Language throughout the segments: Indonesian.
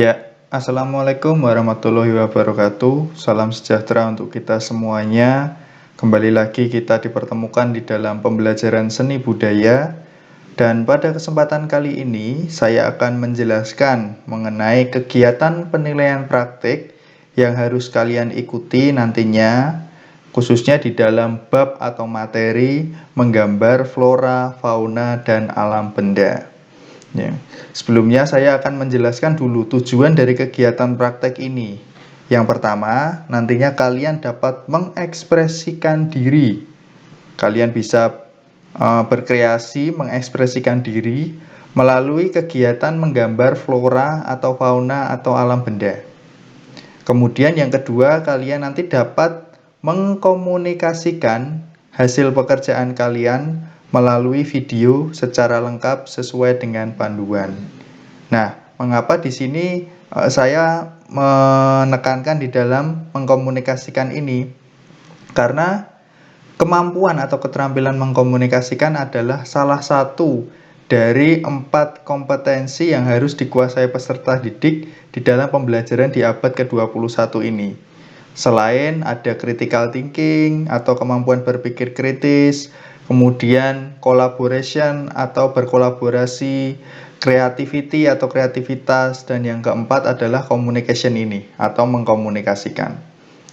Ya, Assalamualaikum warahmatullahi wabarakatuh. Salam sejahtera untuk kita semuanya. Kembali lagi kita dipertemukan di dalam pembelajaran seni budaya. Dan pada kesempatan kali ini, saya akan menjelaskan mengenai kegiatan penilaian praktik yang harus kalian ikuti nantinya, khususnya di dalam bab atau materi menggambar flora, fauna, dan alam benda. Ya. Sebelumnya saya akan menjelaskan dulu tujuan dari kegiatan praktek ini. Yang pertama, nantinya kalian dapat mengekspresikan diri. Kalian bisa berkreasi, mengekspresikan diri melalui kegiatan menggambar flora atau fauna atau alam benda. Kemudian yang kedua, kalian nanti dapat mengkomunikasikan hasil pekerjaan kalian melalui video secara lengkap sesuai dengan panduan. Nah, mengapa di sini saya menekankan di dalam mengkomunikasikan ini? Karena kemampuan atau keterampilan mengkomunikasikan adalah salah satu dari 4 kompetensi yang harus dikuasai peserta didik di dalam pembelajaran di abad ke-21 ini. Selain ada critical thinking atau kemampuan berpikir kritis, kemudian collaboration atau berkolaborasi, creativity atau kreativitas, dan yang keempat adalah communication ini atau mengkomunikasikan.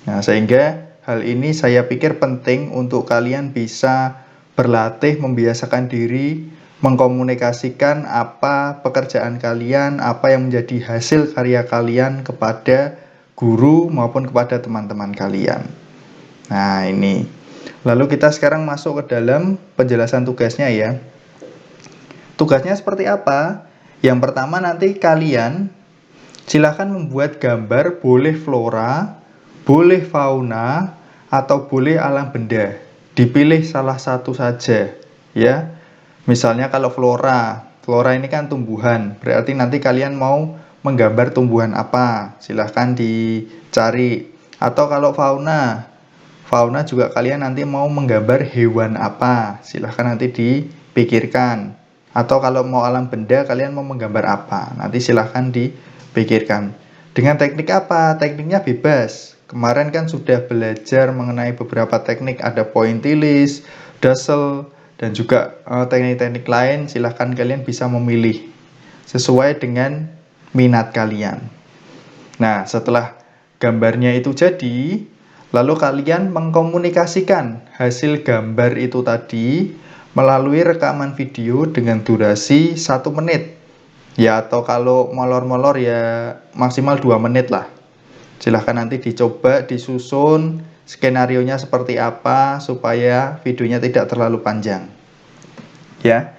Nah, sehingga hal ini saya pikir penting untuk kalian bisa berlatih membiasakan diri mengkomunikasikan apa pekerjaan kalian, apa yang menjadi hasil karya kalian kepada guru maupun kepada teman-teman kalian. Nah, ini. Lalu kita sekarang masuk ke dalam penjelasan tugasnya ya. Tugasnya seperti apa? Yang pertama nanti kalian silahkan membuat gambar, boleh flora, boleh fauna, atau boleh alam benda. Dipilih salah satu saja ya. Misalnya kalau flora ini kan tumbuhan, berarti nanti kalian mau menggambar tumbuhan apa, silahkan dicari. Atau kalau fauna juga kalian nanti mau menggambar hewan apa, silahkan nanti dipikirkan. Atau kalau mau alam benda, kalian mau menggambar apa, nanti silahkan dipikirkan. Dengan teknik apa? Tekniknya bebas. Kemarin kan sudah belajar mengenai beberapa teknik, ada pointillis, dazzle, dan juga teknik-teknik lain. Silahkan kalian bisa memilih sesuai dengan minat kalian. Nah, setelah gambarnya itu jadi, lalu kalian mengkomunikasikan hasil gambar itu tadi melalui rekaman video dengan durasi 1 menit. Ya, atau kalau molor-molor ya maksimal 2 menit lah. Silahkan nanti dicoba, disusun skenarionya seperti apa supaya videonya tidak terlalu panjang. Ya.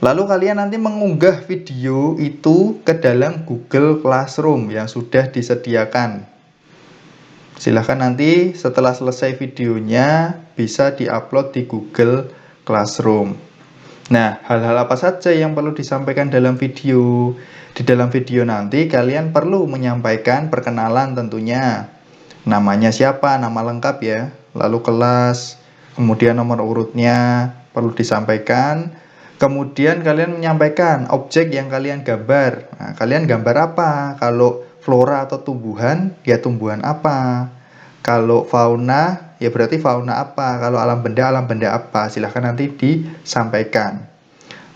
Lalu kalian nanti mengunggah video itu ke dalam Google Classroom yang sudah disediakan. Silahkan nanti setelah selesai videonya bisa diupload di Google Classroom. Nah, hal-hal apa saja yang perlu disampaikan dalam video? Di dalam video nanti kalian perlu menyampaikan perkenalan tentunya. Namanya siapa, nama lengkap ya. Lalu kelas, kemudian nomor urutnya perlu disampaikan. Kemudian kalian menyampaikan objek yang kalian gambar. Nah, kalian gambar apa? Kalau flora atau tumbuhan, ya tumbuhan apa? Kalau fauna, ya berarti fauna apa? Kalau alam benda apa? Silahkan nanti disampaikan.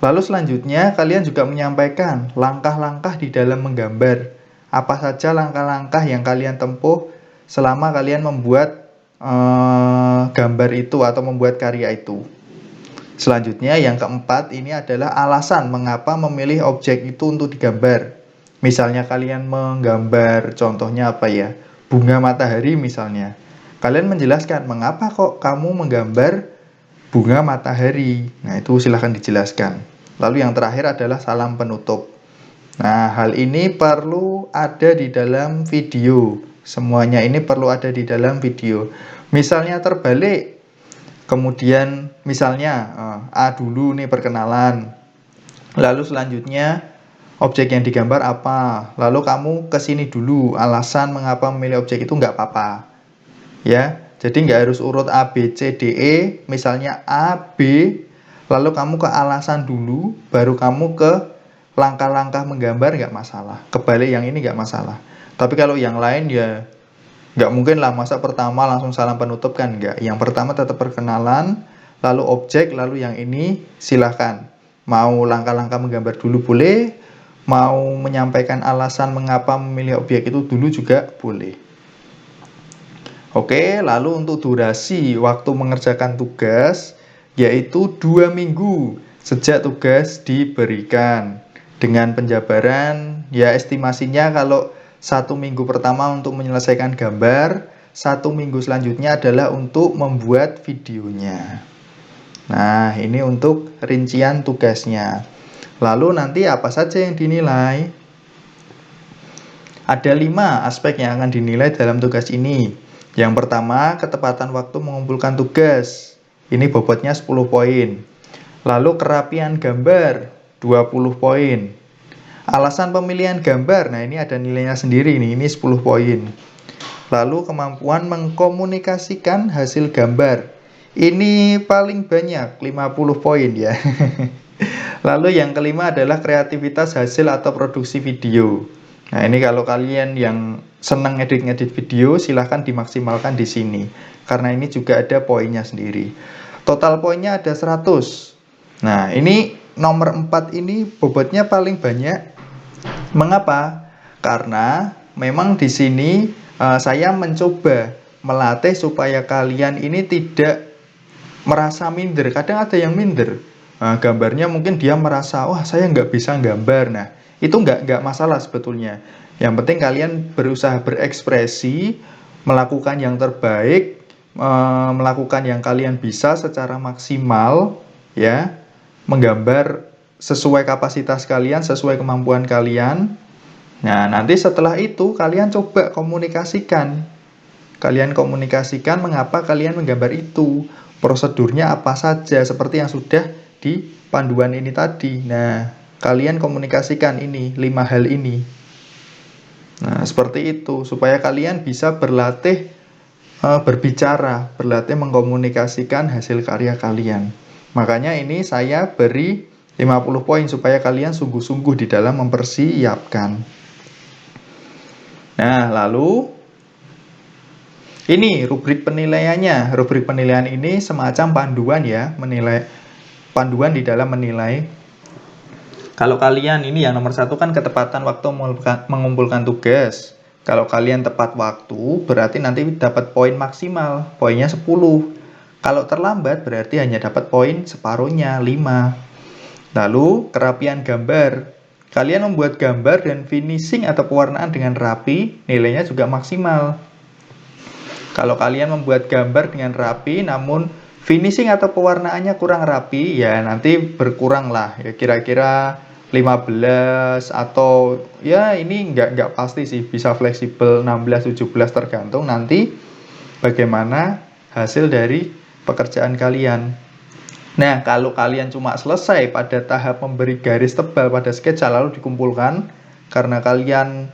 Lalu selanjutnya kalian juga menyampaikan langkah-langkah di dalam menggambar. Apa saja langkah-langkah yang kalian tempuh selama kalian membuat gambar itu atau membuat karya itu. Selanjutnya yang keempat ini adalah alasan mengapa memilih objek itu untuk digambar. Misalnya kalian menggambar, contohnya apa ya? Bunga matahari misalnya. Kalian menjelaskan mengapa kok kamu menggambar bunga matahari. Nah, itu silahkan dijelaskan. Lalu yang terakhir adalah salam penutup. Nah, hal ini perlu ada di dalam video. Semuanya ini perlu ada di dalam video. Misalnya terbalik, kemudian misalnya A dulu nih perkenalan. Lalu selanjutnya objek yang digambar apa? Lalu kamu kesini dulu, alasan mengapa memilih objek itu nggak apa-apa. Ya, jadi nggak harus urut A, B, C, D, E. Misalnya A, B, lalu kamu ke alasan dulu, baru kamu ke langkah-langkah menggambar nggak masalah, kebalik yang ini nggak masalah. Tapi kalau yang lain ya nggak mungkin lah, masa pertama langsung salam penutup kan nggak. Yang pertama tetap perkenalan, lalu objek, lalu yang ini silahkan. Mau langkah-langkah menggambar dulu boleh, mau menyampaikan alasan mengapa memilih objek itu dulu juga boleh. Oke, lalu untuk durasi waktu mengerjakan tugas, yaitu 2 minggu sejak tugas diberikan. Dengan penjabaran, ya estimasinya kalau 1 minggu pertama untuk menyelesaikan gambar, 1 minggu selanjutnya adalah untuk membuat videonya. Nah, ini untuk rincian tugasnya. Lalu nanti apa saja yang dinilai? Ada 5 aspek yang akan dinilai dalam tugas ini. Yang pertama, ketepatan waktu mengumpulkan tugas. Ini bobotnya 10 poin. Lalu kerapian gambar, 20 poin. Alasan pemilihan gambar, nah ini ada nilainya sendiri nih, ini 10 poin. Lalu kemampuan mengkomunikasikan hasil gambar. Ini paling banyak, 50 poin ya. Lalu yang kelima adalah kreativitas hasil atau produksi video. Nah, ini kalau kalian yang senang ngedit-ngedit video, silahkan dimaksimalkan di sini. Karena ini juga ada poinnya sendiri. Total poinnya ada 100. Nah, ini nomor 4 ini bobotnya paling banyak. Mengapa? Karena memang di sini saya mencoba melatih supaya kalian ini tidak merasa minder. Kadang ada yang minder. Gambarnya mungkin dia merasa, wah saya nggak bisa gambar. Nah, itu nggak masalah sebetulnya. Yang penting kalian berusaha berekspresi, melakukan yang terbaik, melakukan yang kalian bisa secara maksimal, ya, menggambar sesuai kapasitas kalian, sesuai kemampuan kalian. Nah, nanti setelah itu kalian coba komunikasikan. Kalian komunikasikan mengapa kalian menggambar itu. Prosedurnya apa saja, seperti yang sudah di panduan ini tadi. Nah, kalian komunikasikan ini, 5 hal ini. Nah, seperti itu, supaya kalian bisa berlatih berbicara, berlatih mengkomunikasikan hasil karya kalian. Makanya ini saya beri 50 poin supaya kalian sungguh-sungguh di dalam mempersiapkan. Nah, lalu ini rubrik penilaiannya. Rubrik penilaian ini semacam panduan ya, panduan di dalam menilai. Kalau kalian ini yang nomor 1 kan ketepatan waktu mengumpulkan tugas. Kalau kalian tepat waktu, berarti nanti dapat poin maksimal, poinnya 10. Kalau terlambat, berarti hanya dapat poin separuhnya, 5. Lalu, kerapian gambar. Kalian membuat gambar dan finishing atau pewarnaan dengan rapi, nilainya juga maksimal. Kalau kalian membuat gambar dengan rapi, namun finishing atau pewarnaannya kurang rapi, ya nanti berkurang lah. Ya kira-kira 15 atau ya ini nggak pasti sih, bisa fleksibel 16-17 tergantung nanti bagaimana hasil dari pekerjaan kalian. Nah, kalau kalian cuma selesai pada tahap memberi garis tebal pada sketsa lalu dikumpulkan karena kalian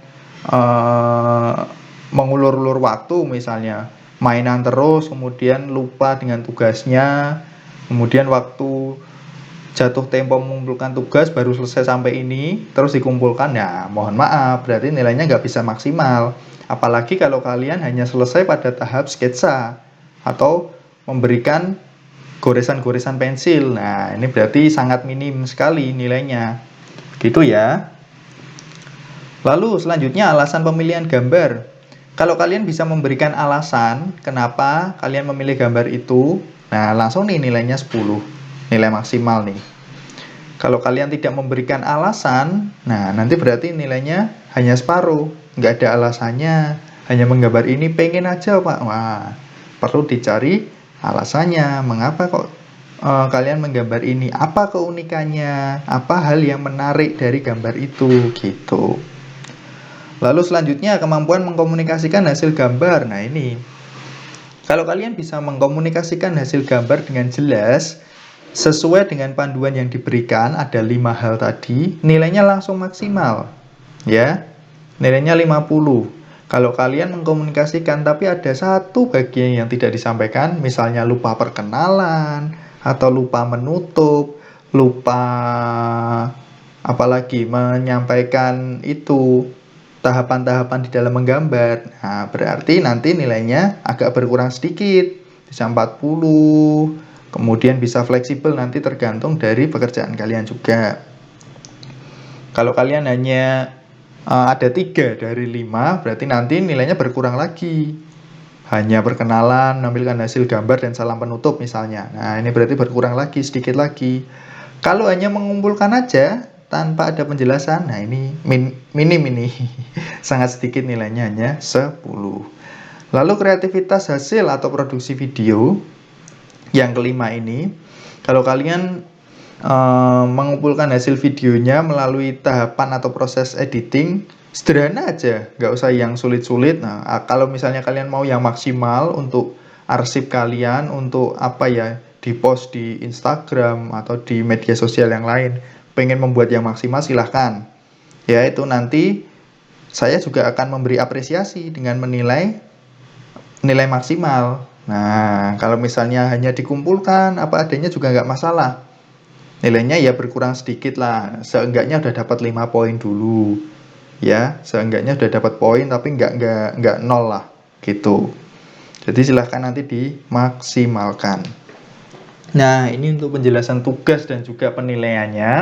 mengulur-ulur waktu, misalnya mainan terus, kemudian lupa dengan tugasnya, kemudian waktu jatuh tempo mengumpulkan tugas baru selesai sampai ini, terus dikumpulkan, ya mohon maaf, berarti nilainya nggak bisa maksimal. Apalagi kalau kalian hanya selesai pada tahap sketsa atau memberikan goresan-goresan pensil. Nah, ini berarti sangat minim sekali nilainya. Gitu ya. Lalu selanjutnya alasan pemilihan gambar. Kalau kalian bisa memberikan alasan kenapa kalian memilih gambar itu, nah langsung nih nilainya 10. Nilai maksimal nih. Kalau kalian tidak memberikan alasan, nah nanti berarti nilainya hanya separuh. Nggak ada alasannya, hanya menggambar ini pengen aja Pak. Wah, perlu dicari alasannya. Mengapa kok kalian menggambar ini? Apa keunikannya? Apa hal yang menarik dari gambar itu? Gitu. Lalu selanjutnya kemampuan mengkomunikasikan hasil gambar. Nah ini, kalau kalian bisa mengkomunikasikan hasil gambar dengan jelas, sesuai dengan panduan yang diberikan, ada 5 hal tadi, nilainya langsung maksimal. Ya, nilainya 50. Kalau kalian mengkomunikasikan tapi ada satu bagian yang tidak disampaikan, misalnya lupa perkenalan, atau lupa menutup, lupa apalagi menyampaikan itu tahapan-tahapan di dalam menggambar. Nah, berarti nanti nilainya agak berkurang sedikit, bisa 40, kemudian bisa fleksibel, nanti tergantung dari pekerjaan kalian juga. Kalau kalian hanya ada 3 dari 5, berarti nanti nilainya berkurang lagi. Hanya perkenalan, menampilkan hasil gambar dan salam penutup misalnya. Nah, ini berarti berkurang lagi, sedikit lagi. Kalau hanya mengumpulkan aja tanpa ada penjelasan, nah ini minim ini. Sangat sedikit nilainya, hanya 10. Lalu kreativitas hasil atau produksi video yang kelima ini, kalau kalian mengumpulkan hasil videonya melalui tahapan atau proses editing, sederhana aja, nggak usah yang sulit-sulit. Nah, kalau misalnya kalian mau yang maksimal untuk arsip kalian, untuk apa ya, di post di Instagram atau di media sosial yang lain, pengen membuat yang maksimal, silahkan. Ya, itu nanti saya juga akan memberi apresiasi dengan menilai nilai maksimal. Nah, kalau misalnya hanya dikumpulkan apa adanya juga nggak masalah. Nilainya ya berkurang sedikit lah, seenggaknya udah dapat 5 poin dulu. Ya, seenggaknya udah dapat poin tapi nggak nol lah, gitu. Jadi silahkan nanti dimaksimalkan. Nah, ini untuk penjelasan tugas dan juga penilaiannya.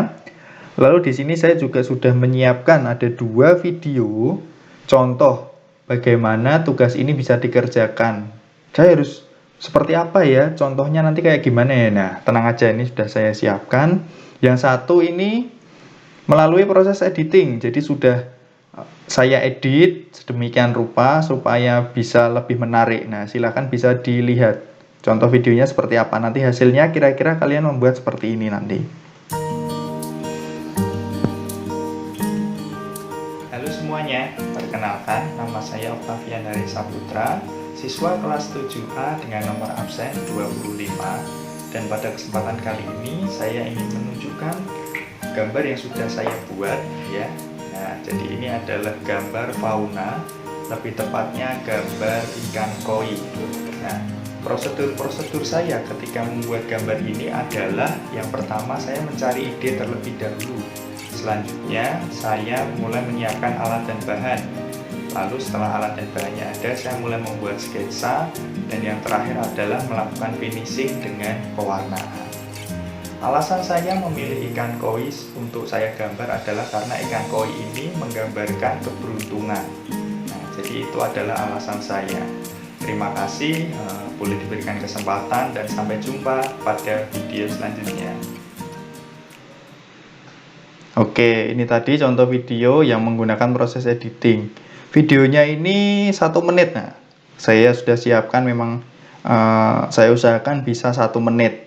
Lalu di sini saya juga sudah menyiapkan ada 2 video contoh bagaimana tugas ini bisa dikerjakan. Saya harus seperti apa ya? Contohnya nanti kayak gimana ya? Nah, tenang aja, ini sudah saya siapkan. Yang satu ini melalui proses editing. Jadi sudah saya edit sedemikian rupa supaya bisa lebih menarik. Nah, silahkan bisa dilihat contoh videonya seperti apa. Nanti hasilnya kira-kira kalian membuat seperti ini nanti. Halo semuanya, perkenalkan nama saya Octavian dari Saputra, siswa kelas 7A dengan nomor absen 25. Dan pada kesempatan kali ini saya ingin menunjukkan gambar yang sudah saya buat ya. Nah, jadi ini adalah gambar fauna, lebih tepatnya gambar ikan koi. Nah, prosedur saya ketika membuat gambar ini adalah yang pertama saya mencari ide terlebih dahulu. Selanjutnya saya mulai menyiapkan alat dan bahan. Lalu setelah alat dan bahannya ada, saya mulai membuat sketsa, dan yang terakhir adalah melakukan finishing dengan pewarnaan. Alasan saya memilih ikan koi untuk saya gambar adalah karena ikan koi ini menggambarkan keberuntungan. Nah, jadi itu adalah alasan saya. Terima kasih, boleh diberikan kesempatan dan sampai jumpa pada video selanjutnya. Oke, ini tadi contoh video yang menggunakan proses editing. Videonya ini 1 menit. Nah, saya sudah siapkan memang saya usahakan bisa 1 menit.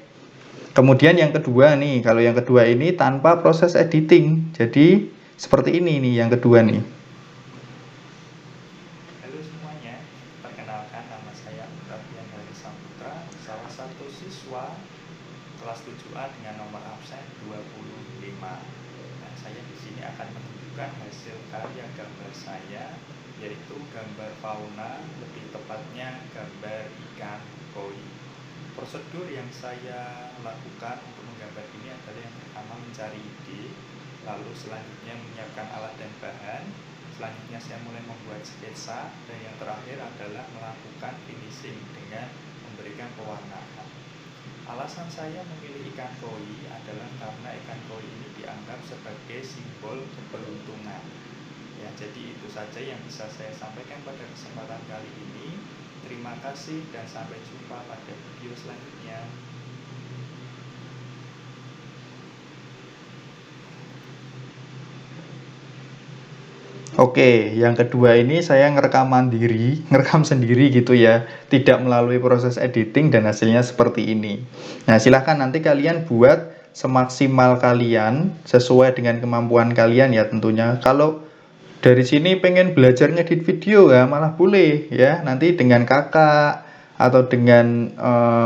Kemudian yang kedua nih, kalau yang kedua ini tanpa proses editing. Jadi seperti ini nih yang kedua nih. Halo semuanya, perkenalkan nama saya Octavian dari Saputra, salah satu siswa kelas 7A dengan nomor absen 25. Nah, saya di sini akan menunjukkan hasil karya gambar saya, yaitu gambar fauna, lebih tepatnya gambar ikan koi. Prosedur yang saya lakukan untuk menggambar ini adalah yang pertama mencari ide, lalu selanjutnya menyiapkan alat dan bahan, selanjutnya saya mulai membuat sketsa, dan yang terakhir adalah melakukan finishing dengan memberikan pewarnaan. Alasan saya memilih ikan koi adalah karena ikan koi ini dianggap sebagai simbol keberuntungan. Ya, jadi itu saja yang bisa saya sampaikan pada kesempatan kali ini. Terima kasih dan sampai jumpa pada video selanjutnya. Oke, yang kedua ini saya ngerekam mandiri, ngerekam sendiri gitu ya, tidak melalui proses editing dan hasilnya seperti ini. Nah, silahkan nanti kalian buat semaksimal kalian, sesuai dengan kemampuan kalian ya tentunya. Kalau dari sini pengen belajar ngedit video ya malah boleh ya, nanti dengan kakak atau dengan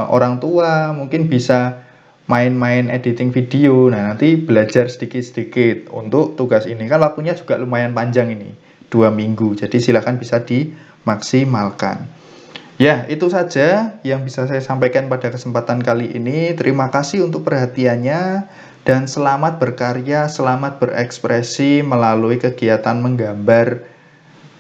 orang tua mungkin bisa main-main editing video. Nah, nanti belajar sedikit-sedikit untuk tugas ini. Kan waktunya juga lumayan panjang ini, 2 minggu. Jadi silakan bisa dimaksimalkan. Ya, itu saja yang bisa saya sampaikan pada kesempatan kali ini. Terima kasih untuk perhatiannya. dan selamat berkarya, selamat berekspresi melalui kegiatan menggambar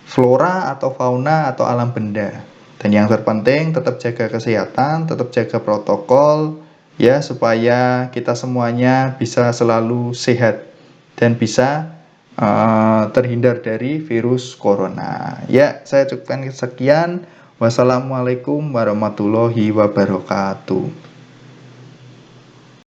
flora atau fauna atau alam benda. Dan yang terpenting tetap jaga kesehatan, tetap jaga protokol ya, supaya kita semuanya bisa selalu sehat dan bisa terhindar dari virus corona. Ya, saya cukupkan sekian. Wassalamualaikum warahmatullahi wabarakatuh.